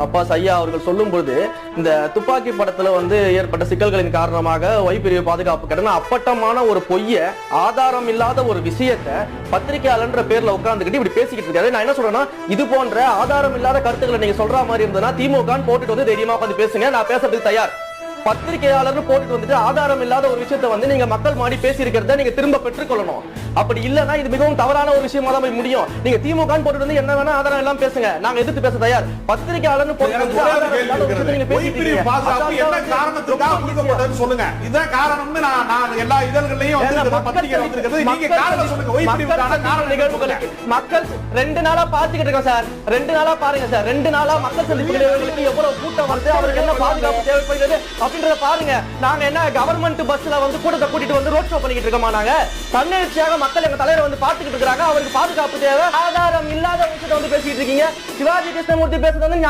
Abbas ஐயா அவர்கள் சொல்லும் பொழுது இந்த துப்பாக்கி படத்துல வந்து ஏற்பட்ட சிக்கல்களின் காரணமாக வைப்பிரிவு பாதுகாப்பு கட்டணம் அப்பட்டமான ஒரு பொய்ய ஆதாரம் இல்லாத ஒரு விஷயத்தை பத்திரிகையாளர்ன்ற பேர்ல உட்கார்ந்துகிட்டு இப்படி பேசிக்கிட்டு இருக்காரு. நான் என்ன சொல்றேன்னா, இது போன்ற ஆதாரம் இல்லாத கருத்துக்களை நீங்க சொல்ற மாதிரி இருந்ததுன்னா திமுக போட்டுட்டு வந்து தைரியமா உட்காந்து பேசுங்க, நான் பேசுறதுக்கு தயார். பத்திரிகையாளர் போட்டுட்டு வந்துட்டு ஆதாரம் இல்லாத ஒரு விஷயத்தை வந்து நீங்க மக்கள் மாடி பேசி இருக்கிறத நீங்க திரும்ப பெற்றுக்கொள்ளணும். அப்படி இல்லைன்னா இது மிகவும் தவறான ஒரு விஷயமா தான் போய் முடியும். நீங்க திமுக போட்டுட்டு வந்து என்ன வேணா ஆதாரம் எல்லாம் பேசுங்க, நாங்க எதிர்த்து பேச தயார். பத்திரிகையாளர் போட்டுட்டு வந்து ஆதாரம் இல்லாத ஒரு விஷயத்தை நீங்க பேசிட்டீங்க. என்ன காரணத்துக்காக கொடுக்கப்பட்டது சொல்லுங்க. இதான் காரணம்னு நான் எல்லா இதழ்களையும் வந்து பத்திரிகை வந்திருக்கிறது. நீங்க காரணம் சொல்லுங்க. ஒய்பிரிவுக்கான காரண நிகழ்வுகளுக்கு மக்கள் 2 நாளா பாத்துக்கிட்டு இருக்கோம் சார். 2 நாளா பாருங்க சார். 2 நாளா மக்கள் சந்திப்புகளுக்கு எவ்வளவு கூட்டம் வருது, அவருக்கு என்ன பாதுகாப்பு தேவைப்படுகிறது அப்படின்றத பாருங்க. நாங்க என்ன கவர்மெண்ட் பஸ்ல வந்து கூட்டத்தை கூட்டிட்டு வந்து ரோட் ஷோ பண்ணிக்கிட்டு இருக்கோமா? நாங்க தன்னெழுச்சியாக மக்கள் எங்க தலைவரை வந்து பாத்துக்கிட்டு இருக்காங்க. அவருக்கு பாதுகாப்பு தேவை. ஆதாரம் இல்லாத விஷயத்தை வந்து பேசிட்டு இருக்கீங்க. சிவாஜி கிருஷ்ணமூர்த்தி பேசுறது வந்து